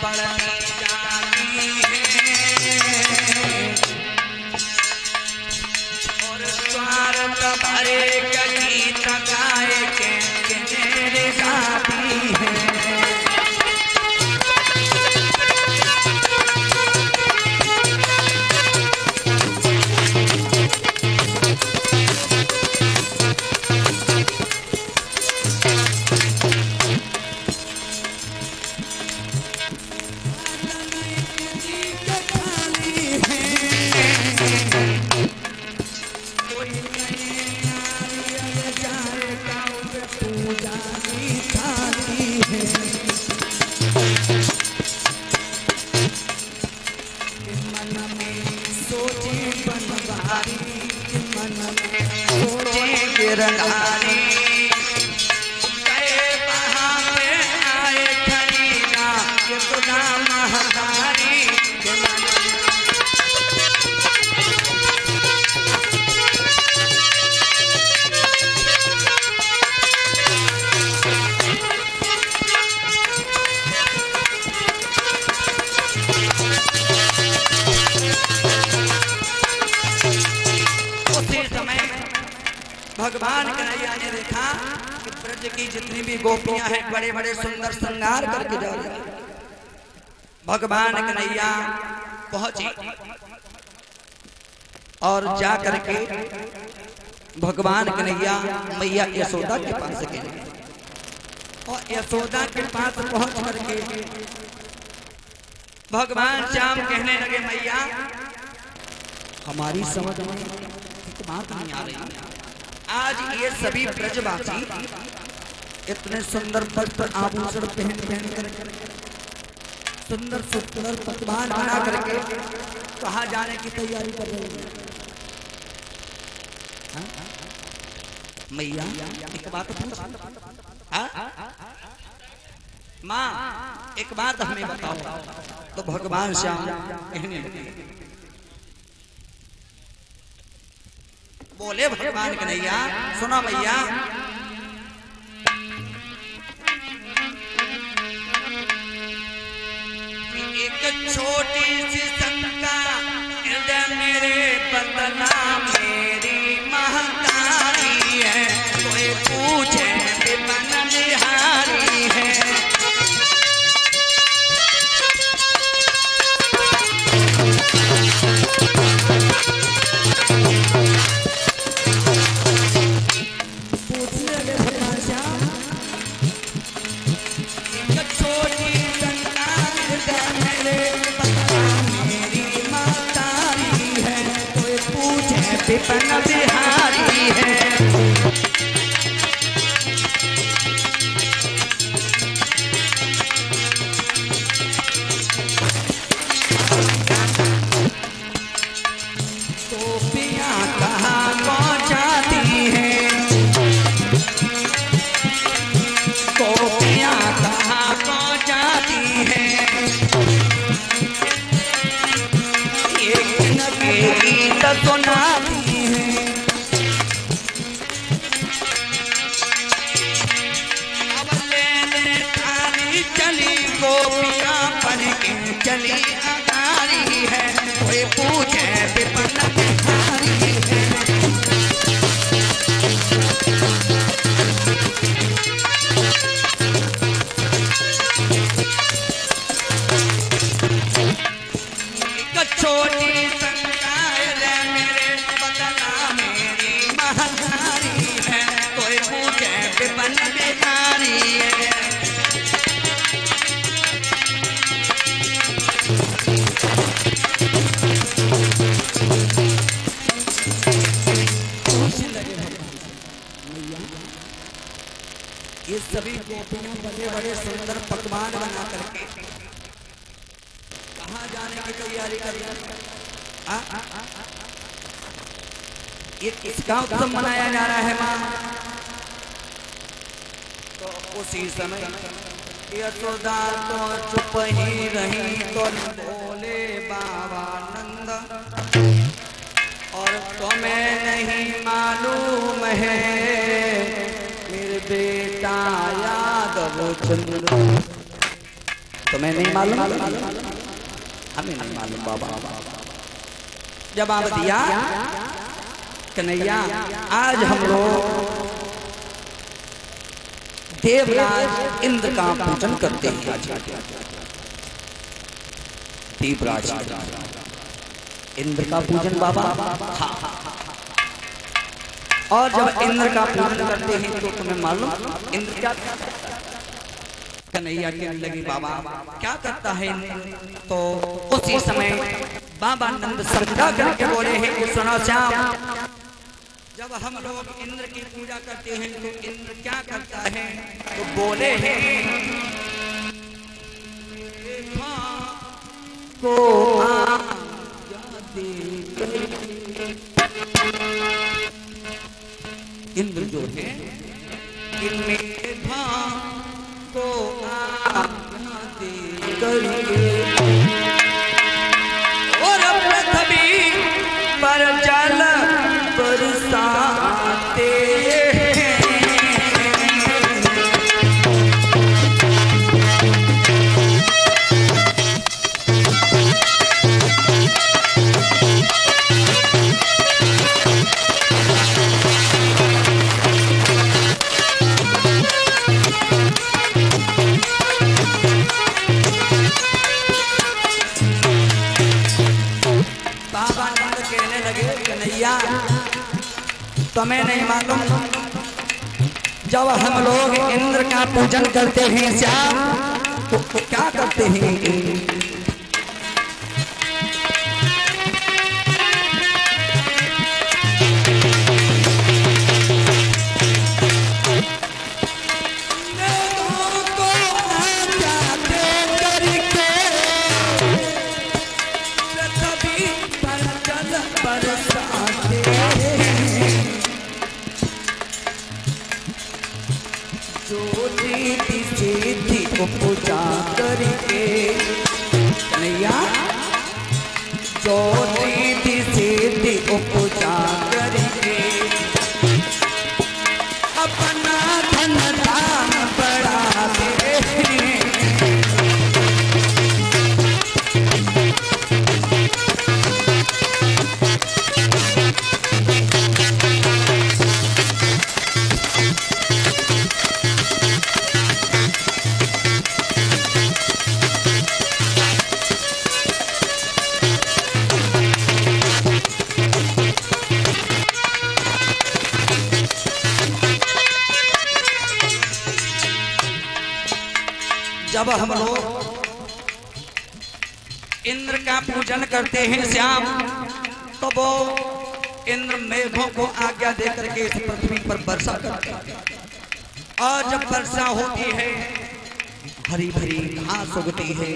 बढ़ती जाती है और स्वार्थ भरे गीत गाए के मेरे गाती है। गिरधारी गए वहाँ पे आए खरीदा ये खुदा महतारी भगवान कन्हैया ने देखा कि ब्रज की जितनी भी गोपियां हैं बड़े बड़े सुंदर श्रृंगार करके जा रही हैं। भगवान कन्हैया पहुंचे और जा करके भगवान कन्हैया मैया यशोदा के पास गए और यशोदा के पास पहुंच करके भगवान श्याम कहने लगे मैया हमारी समझ में एक बात नहीं आ रही। आज ये सभी ब्रजवासी इतने सुंदर वस्त्र आभूषण पहन कर सुंदर सुंदर पकवान बना करके कहाँ जाने की तैयारी कर रहे हैं। मैया एक बात पूछ माँ एक बात हमें बताओ। तो भगवान श्याम कहने लगे बोले भगवान कन्हैया सुना मैया एक छोटी सी शंका हृदय मेरे बदला मेरी महतारी है कोई पूछे विपन बिहारी है। विपन बिहारी है गोपियां कहाँ पहुँचाती है गोपियां कहाँ पहुँचाती है एक गीत सुनाती चली अगारी है कोई पूछे विपन बिहारी है। एक छोटी शंका है मेरे बदला मेरी महतारी है कोई पूछे विपन बिहारी है। ये सभी गोपियां बड़े बड़े सुंदर पकवान बना करके कहाँ जाने की तैयारी कर रही है। ये किसका उत्सव मनाया जा रहा है माँ। तो उसी समय यशोदा तो चुप ही रही तो बोले बाबा नंद और तुम्हें नहीं मालूम है मेरे बेटा यादव चंद्र तुम्हें नहीं मालूम, हमें नहीं मालूम बाबा। जवाब दिया कन्हैया, आज हम लोग देवराज इंद्र का पूजन करते हैं। देवराज इंद्र का पूजन बाबा। हाँ, और जब इंद्र का पूजन करते हैं तो तुम्हें मालूम इंद्र क्या करता है? कन्हैया कहने लगी बाबा क्या करता है? तो उसी समय बाबा नंद समझा करके बोले हैं, सुनो श्याम, जब हम लोग इंद्र की पूजा करते हैं तो इंद्र क्या करता है? तो बोले हैं को इंद्र जो है को और पृथ्वी पर जल बरसाते तुम्हें नहीं मालूम, जब हम लोग इंद्र का पूजन करते हैं श्याम तो क्या करते हैं? पूजा करके नैया जो दीदी सीधी पूजा करके अपना धन दान बढ़ाते हैं। जब हम लोग इंद्र का पूजन करते हैं श्याम तो वो इंद्र मेघों को आज्ञा देकर के इस पृथ्वी पर वर्षा करते हैं और जब वर्षा होती है हरी भरी घास उगती है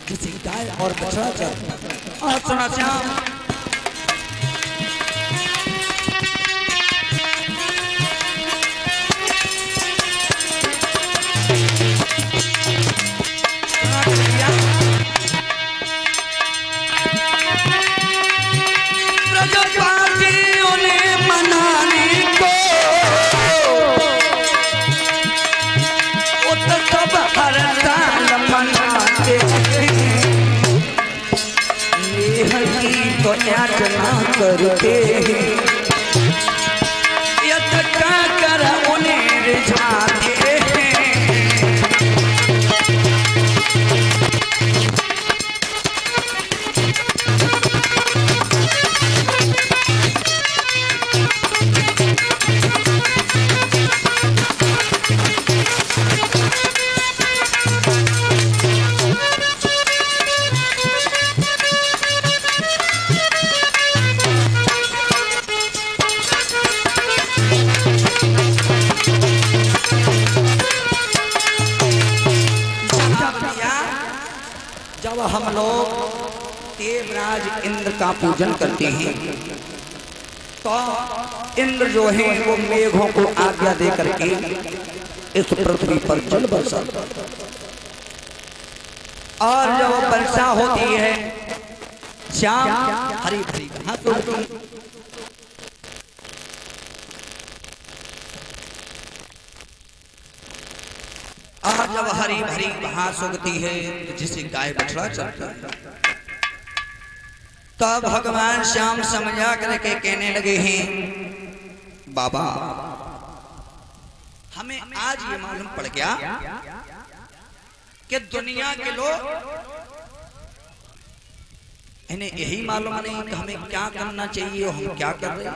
किसी गाय और बछड़ा चलता है। और सुना श्याम, तो याचना करते हैं यत्का कर उन्हें रिझाते हैं। जब हम लोग देवराज इंद्र का पूजन करते हैं तो इंद्र जो है वो मेघों को आज्ञा दे करके इस पृथ्वी पर जल बरसाता और जब वर्षा होती है श्याम हरी भरी घास उगती और जब हरी भरी घास उगती है तो जिसे गाय बछड़ा चलता है, तब भगवान श्याम समझा करके कहने लगे हैं बाबा हमें आज ये मालूम पड़ गया कि दुनिया के लोग इन्हें यही मालूम नहीं कि हमें क्या करना चाहिए और हम क्या कर रहे हैं।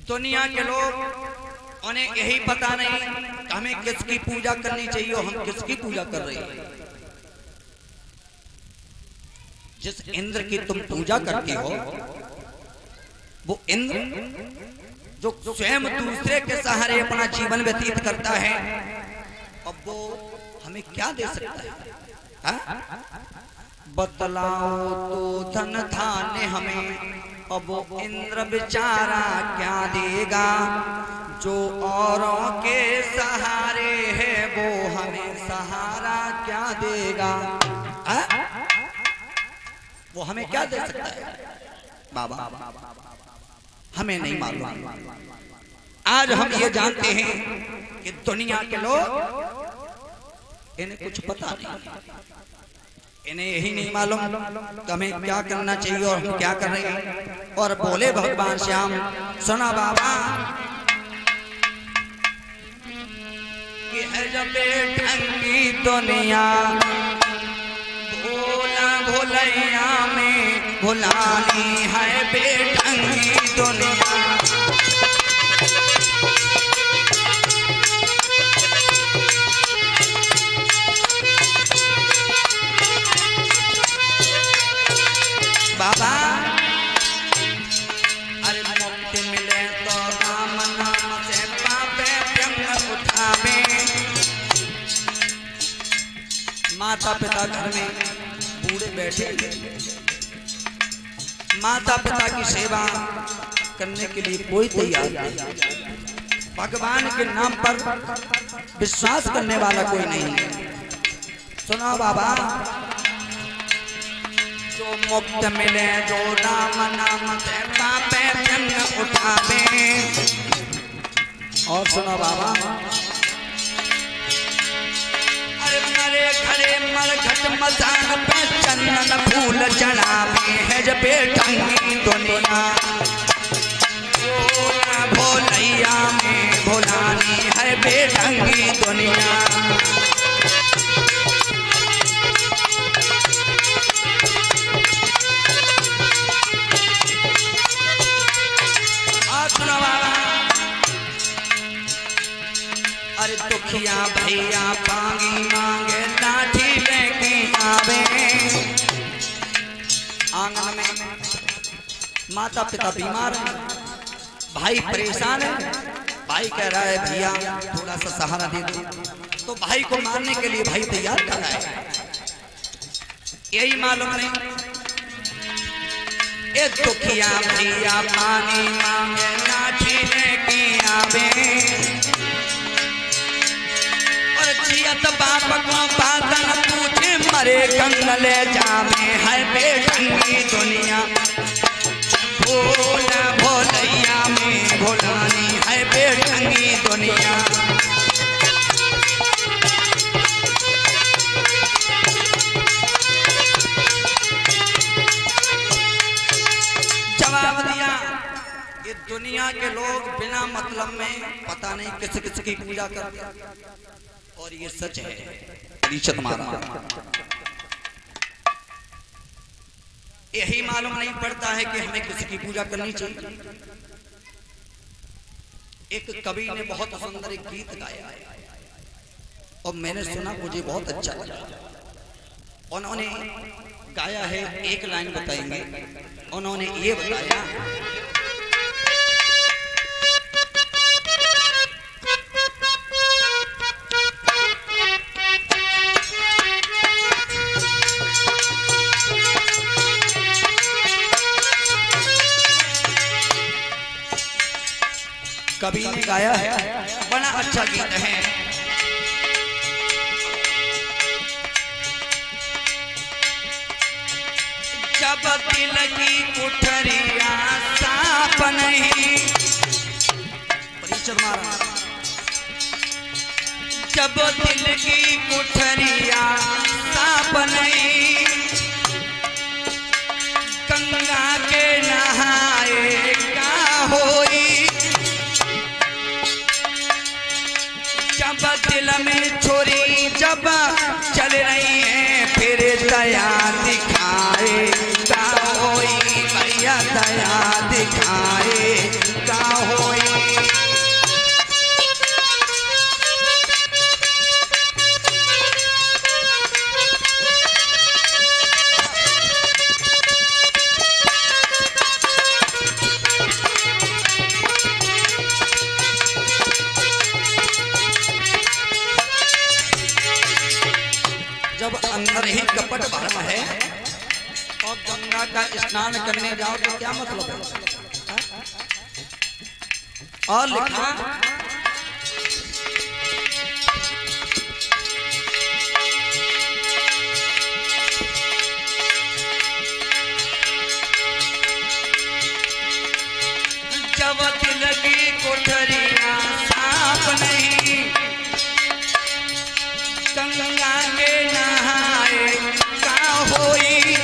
दुनिया के लोग उन्हें यही पता नहीं कि हमें किसकी पूजा करनी चाहिए और हम किसकी पूजा कर रहे हैं। जिस इंद्र की तुम पूजा करती हो वो इंद्र जो स्वयं दूसरे के सहारे अपना जीवन व्यतीत करता है, अब वो हमें क्या दे सकता है? हा? बतलाओ तो धन धान्य हमें, अब वो इंद्र बेचारा क्या देगा? जो औरों के सहारे है वो हमें सहारा क्या देगा? हा? वो हमें क्या दे सकता है? बाबा हमें नहीं मालूम। आज हम ये जानते हैं कि दुनिया के लोग इन्हें कुछ पता नहीं, इन्हें यही नहीं मालूम कि हमें क्या करना चाहिए और हम क्या कर रहे हैं। और बोले भगवान श्याम सुना बाबा कि है जब ढंगी दुनिया भोला भोलैया में भुलानी है बेढंगी दुनिया। बाबा अरे मुक्ति मिले तो राम नाम से पापे व्यंग उठावे। माता पिता घर में बूढ़े बैठे, माता पिता की सेवा करने के लिए कोई तैयार नहीं, भगवान के नाम पर विश्वास करने वाला कोई नहीं। सुनो बाबा जो मुक्त मिले जो राम नाम से पापे व्यंग उठावे। और सुनो बाबा अरे मरे घरे मरघट मसान पे चंदन फूल चढ़ावे है जब बेढंगी दुनिया। भोला भोलैया में भुलानी है बेढंगी दुनिया। अरे दुखिया भैया पांगी मांगे लाठी लेके आवे। आंगन में माता पिता बीमार हैं, भाई परेशान है, भाई कह रहा है भैया थोड़ा सा सहारा दे दो, तो भाई को मारने के लिए भाई तैयार कर रहा है। यही मालूम नहीं ए दुखिया भैया पानी मांगे लाठी लेके आवे। जियत बाप को बातन पूछे मरे कंगले जावे है बेढंगी दुनिया। भोला भोलैया में भुलानी है बेढंगी दुनिया। जवाब दिया ये दुनिया के लोग बिना मतलब में पता नहीं किस किस की पूजा करते हैं, और ये सच है। परीक्षित महाराज यही मालूम नहीं पड़ता है कि हमें किसी की पूजा करनी चाहिए। एक कवि ने बहुत सुंदर एक गीत गाया और मैंने सुना, मुझे बहुत अच्छा लगा। उन्होंने गाया है, एक लाइन बताएंगे। उन्होंने ये बताया कवि ने गाया है, बड़ा अच्छा गीत है। जब दिल की कुठरिया साफ नहीं, जब दिल की कुठरिया साफ नहीं, गंगा के नहाए का होई। जब दिल में छोरी जब चल रही है, फिर दया दिखाए का होई भैया, दया दिखाए का होई। जब अंदर ही कपट भरम है और गंगा का स्नान करने जाओ तो क्या मतलब है? और लिखा जब दिल की कोठरियां साफ नहीं, गंगा के नहाए का होई।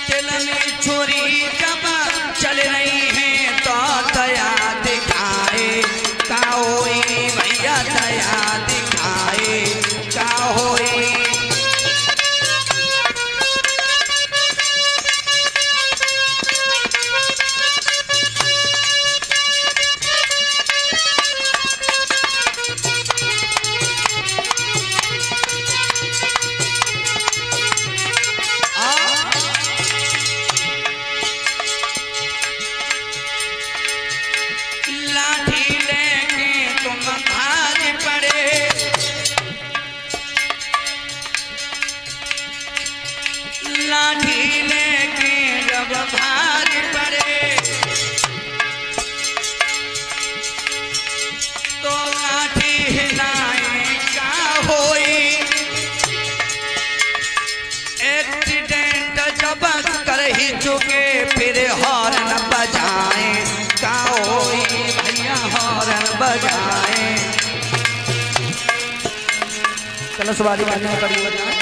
दिल में छोरी जब चल रही है तो दया दिखाए का होई भैया, दया दिखाए का होई। लाठी लेके जब भाग पड़े तो लाठी हिलाए का होई। एक्सीडेंट जब कर ही चुके, फिर हॉर्न बजाए का होई भैया, हॉर्न बजाए। कलशवाड़ी करने कड़ी बजाए।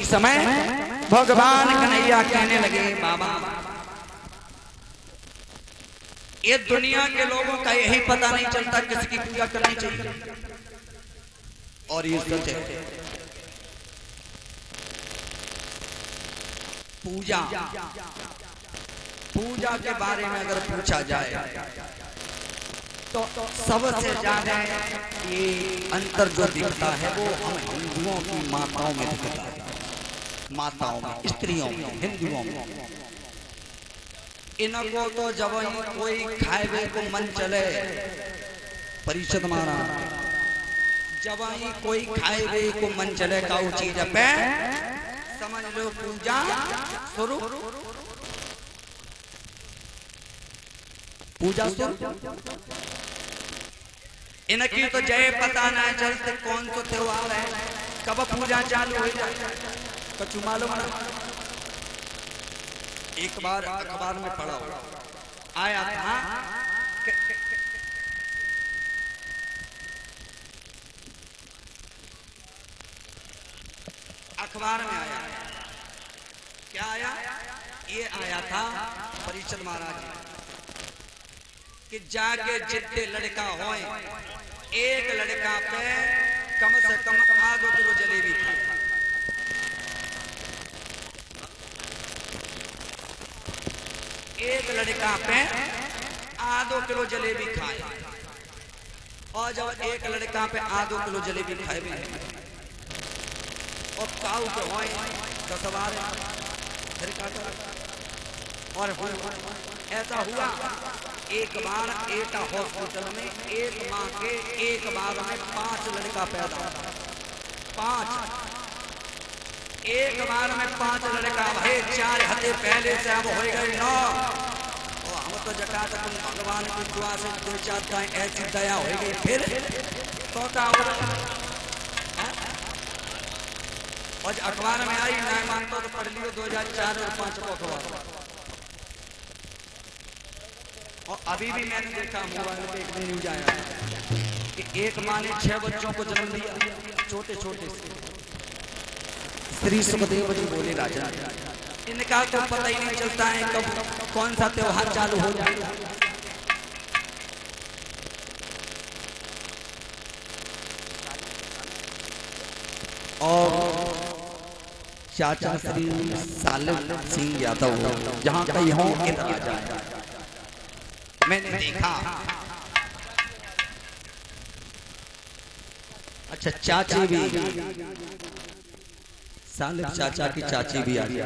समय भगवान कन्हैया कहने लगे, बाबा ये दुनिया के लोगों का यही पता नहीं चलता किसकी पूजा करनी चाहिए, और ये सच है। पूजा पूजा के बारे में अगर पूछा जाए तो सबसे ज्यादा ये अंतर जो दिखता है वो हम हिंदुओं की माताओं में दिखता है, माताओं में, स्त्रियों में, हिंदुओं में। इनको तो जब कोई खाए को मन चले, परिषद मारा, जब कोई खाए को मन चले का चीज पे समझ लो पूजा शुरू, पूजा शुरू। इनकी तो जय पता ना चलते कौन सा त्योहार है, कब पूजा चालू हो जाए कछु मालूम ना। एक बार अखबार में पढ़ा आया था अखबार में आया, क्या आया? ये आया था परिषद महाराज कि जाके जितने लड़का होए, एक लड़का पे कम से कम आधो किलो जलेबी खाए। एक लड़का पे आधो किलो जलेबी खाए, और जब एक लड़का पे आधो किलो जलेबी खाए भी और काऊ के होए 10 बार फिर काटा। और ऐसा हुआ एक बार एक हॉस्पिटल में एक माँ के एक बार में 5 लड़का पैदा, 5 एक बार में 5 लड़का भाई, 4 हफ्ते पहले से अब हो गए 9। तो जका तुम भगवान की दुआ से दो चार दाएं ऐसी दया हो गई फिर तो का और अखबार में आई ना मानतो तो पढ़ लियो 2004 और 5 को अखबार। और अभी भी मैंने देखा मोबाइल पे एक न्यूज आया कि एक माँ ने 6 बच्चों को जन्म दिया, छोटे छोटे से। श्री सुखदेव जी बोले राजा इनका तो पता ही नहीं चलता है कब कौन सा त्योहार चालू हो जाएगा। और चाचा श्री सालिम सिंह यादव जहां कहीं हो इधर आ जाए। मैंने देखा अच्छा चाची भी सालिम चाचा की चाची भी आ गई।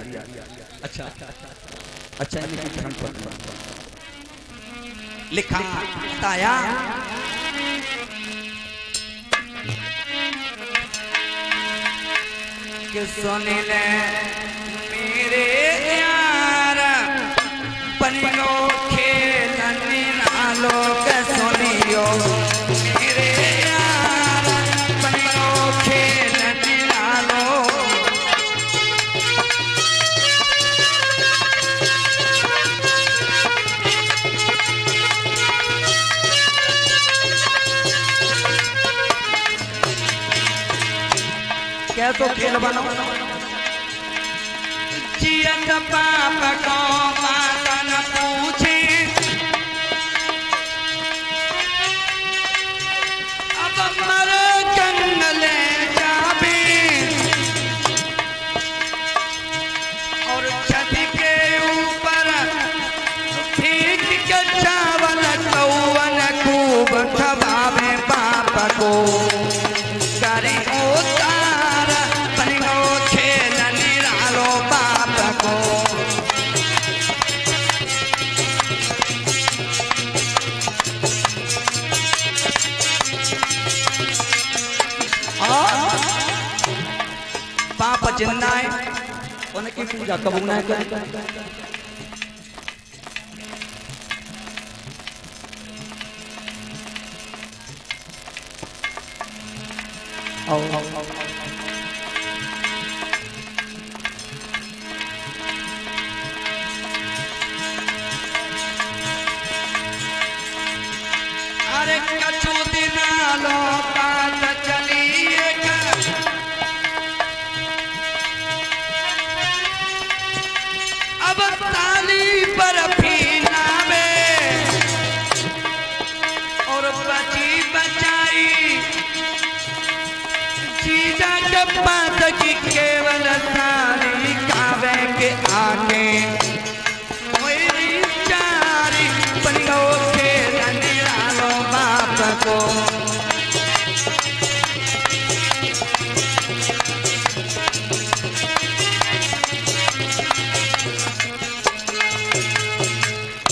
अच्छा अच्छा इनकी धर्म पत्नी लिखा ताया कि सुने ले मेरे यार पनियो खेलने नालो के सुनियो मेरे यार पनियो खेलने नालो। क्या तो खेल बनो जियत पाप को माता न पूछे अब मर जंगले जाबे और छत के ऊपर फेंक के चावल कौवन खूब खबावे पाप को करे उतार पनियो खेलने नालो बाप को। पाप जिंदा है उनकी पूजा कबूल ना करे। अरे कछु दिना लो बात चलिए अब ताली पर फीना में और बची बचाई जीजा के पास की केवल सारी कावे के आगे मेरी चारी पनियो खेलने नालो बाप को।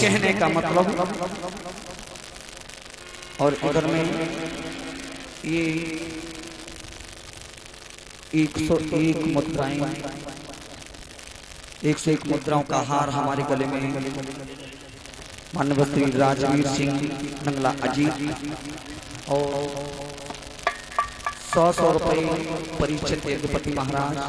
कहने का मतलब और इधर में ये 101 मुद्राएं 101 मुद्राओं का हार हमारे गले में माननीय श्री राजवीर सिंह नंगला अजीत और 100 रुपये परीक्षित यज्ञपति महाराज